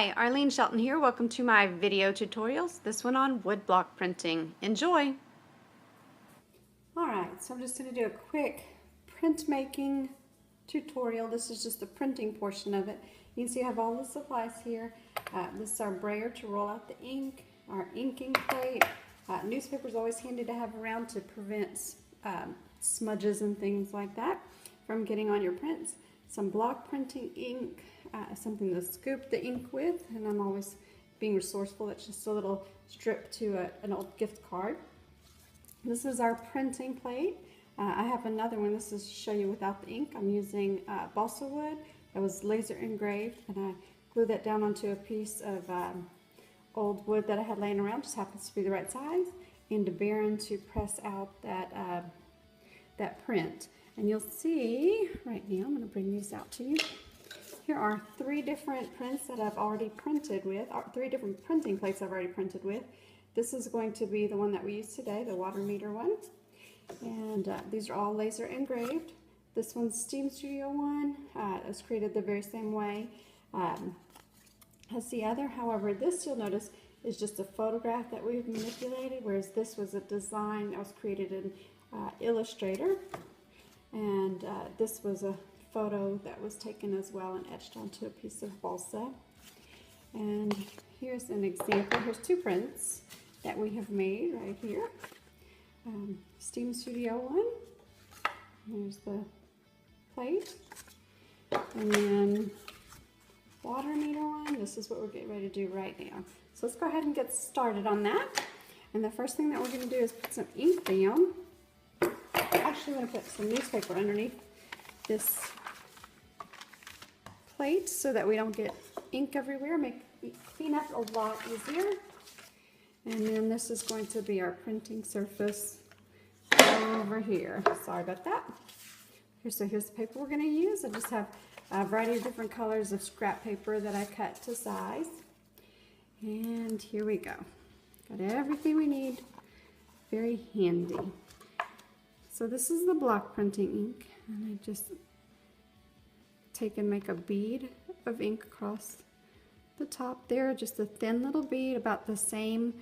Hi, Arlene Shelton here. Welcome to my video tutorials. This one on woodblock printing. Enjoy! Alright, so I'm just going to do a quick printmaking tutorial. This is just the printing portion of it. You can see I have all the supplies here. This is our brayer to roll out the ink, our inking plate. Newspaper is always handy to have around to prevent smudges and things like that from getting on your prints. Some block printing ink, something to scoop the ink with, and I'm always being resourceful. It's just a little strip to an old gift card. This is our printing plate. I have another one. This is to show you without the ink. I'm using balsa wood that was laser engraved, and I glued that down onto a piece of old wood that I had laying around. Just happens to be the right size, and a Baron to press out that print. And you'll see right now, I'm going to bring these out to you. Here are 3 different prints that I've already printed with, 3 different printing plates I've already printed with. This is going to be the one that we use today, the water meter one. And these are all laser engraved. This one's Steam Studio one. It was created the very same way as the other. However, this, you'll notice, is just a photograph that we've manipulated, whereas this was a design that was created in Illustrator. And this was a photo that was taken as well and etched onto a piece of balsa. And here's an example. Here's 2 prints that we have made right here. Steam Studio one. Here's the plate. And then water meter one. This is what we're getting ready to do right now. So let's go ahead and get started on that. And the first thing that we're going to do is put some ink down. Actually, I'm going to put some newspaper underneath this plate so that we don't get ink everywhere. Make clean up a lot easier. And then this is going to be our printing surface over here. Sorry about that. So here's the paper we're going to use. I just have a variety of different colors of scrap paper that I cut to size. And here we go. Got everything we need. Very handy. So this is the block printing ink, and I just take and make a bead of ink across the top there, just a thin little bead about the same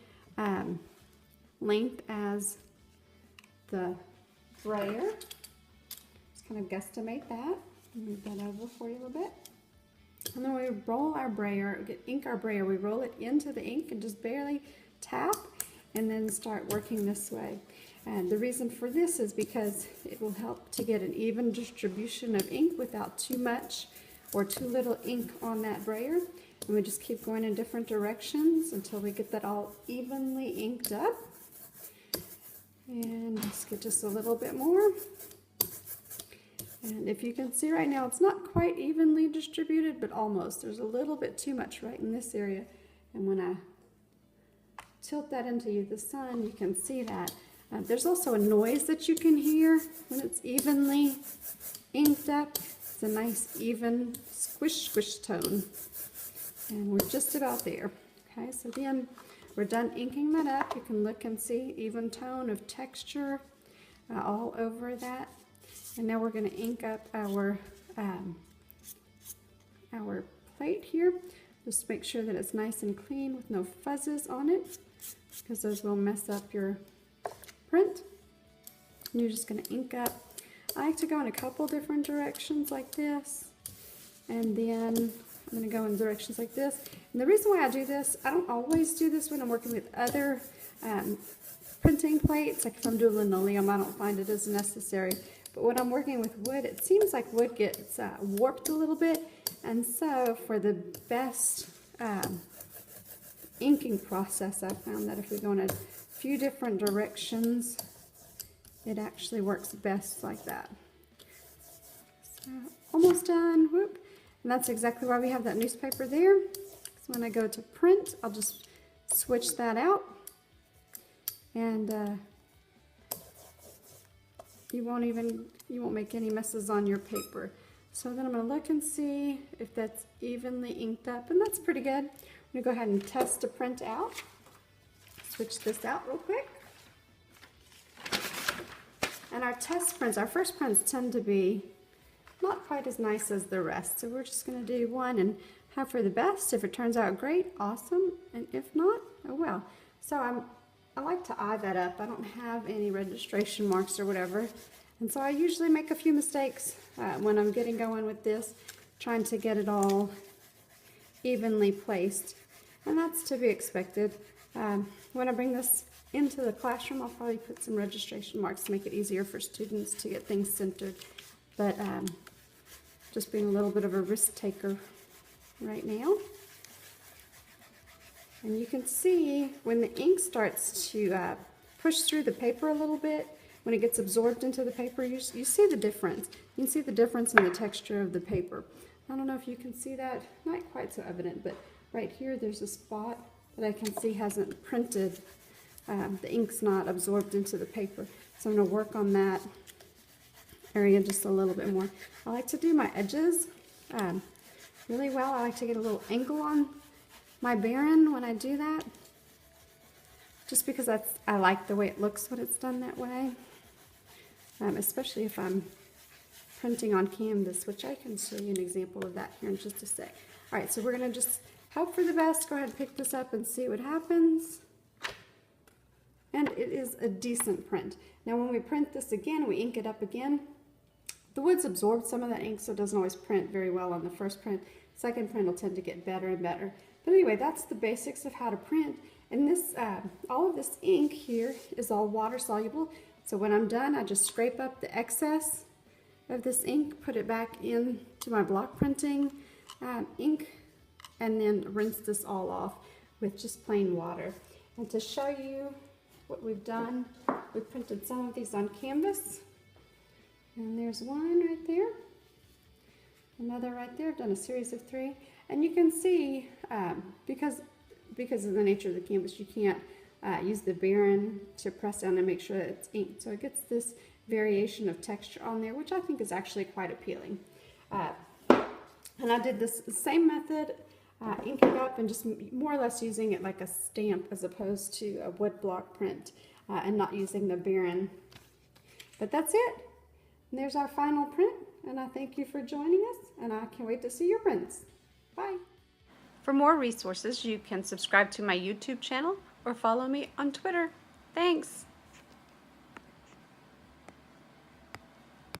length as the brayer. Just kind of guesstimate that. Move that over for you a little bit. And then we roll our brayer, ink our brayer, we roll it into the ink and just barely tap, and then start working this way. And the reason for this is because it will help to get an even distribution of ink without too much or too little ink on that brayer. And we just keep going in different directions until we get that all evenly inked up. And let's get just a little bit more. And if you can see right now, it's not quite evenly distributed, but almost. There's a little bit too much right in this area. And when I tilt that into the sun, you can see that. There's also a noise that you can hear when it's evenly inked up. It's a nice even squish squish tone. And we're just about there. Okay, so then we're done inking that up. You can look and see even tone of texture all over that. And now we're going to ink up our plate here. Just make sure that it's nice and clean with no fuzzes on it, because those will mess up your print. And you're just going to ink up. I like to go in a couple different directions like this, and then I'm going to go in directions like this. And the reason why I do this, I don't always do this when I'm working with other printing plates. Like if I'm doing linoleum, I don't find it as necessary. But when I'm working with wood, it seems like wood gets warped a little bit. And so for the best inking process, I found that if we go in a few different directions, it actually works best like that. So almost done. Whoop. And that's exactly why we have that newspaper there. So when I go to print, I'll just switch that out, and you won't make any messes on your paper. So then I'm going to look and see if that's evenly inked up, and that's pretty good. I'm going to go ahead and test to print out. Switch this out real quick. And our test prints, our first prints tend to be not quite as nice as the rest. So we're just going to do one and hope for the best. If it turns out great, awesome, and if not, oh well. So I like to eye that up. I don't have any registration marks or whatever, and so I usually make a few mistakes when I'm getting going with this, trying to get it all evenly placed, and that's to be expected. When I bring this into the classroom, I'll probably put some registration marks to make it easier for students to get things centered, but just being a little bit of a risk taker right now. And you can see when the ink starts to push through the paper a little bit, when it gets absorbed into the paper, you see the difference. You can see the difference in the texture of the paper. I don't know if you can see that, not quite so evident, but right here there's a spot that I can see hasn't printed. The ink's not absorbed into the paper. So I'm going to work on that area just a little bit more. I like to do my edges really well. I like to get a little angle on my Baren when I do that, just because I like the way it looks when it's done that way, especially if I'm printing on canvas, which I can show you an example of that here in just a sec. All right, so we're going to just hope for the best. Go ahead and pick this up and see what happens. And it is a decent print. Now when we print this again, we ink it up again, the wood's absorbed some of that ink, so it doesn't always print very well on the first print. Second print will tend to get better and better. But anyway, that's the basics of how to print. And this, all of this ink here is all water soluble. So when I'm done, I just scrape up the excess of this ink, put it back into my block printing ink, and then rinse this all off with just plain water. And to show you what we've done, we printed some of these on canvas. And there's one right there, another right there. I've done a series of 3. And you can see, because of the nature of the canvas, you can't use the Baren to press down and make sure that it's inked. So it gets this variation of texture on there, which I think is actually quite appealing. And I did this same method, inking up and just more or less using it like a stamp as opposed to a wood block print, and not using the Baren. But that's it. And there's our final print, and I thank you for joining us, and I can't wait to see your prints. Bye. For more resources, you can subscribe to my YouTube channel or follow me on Twitter. Thanks.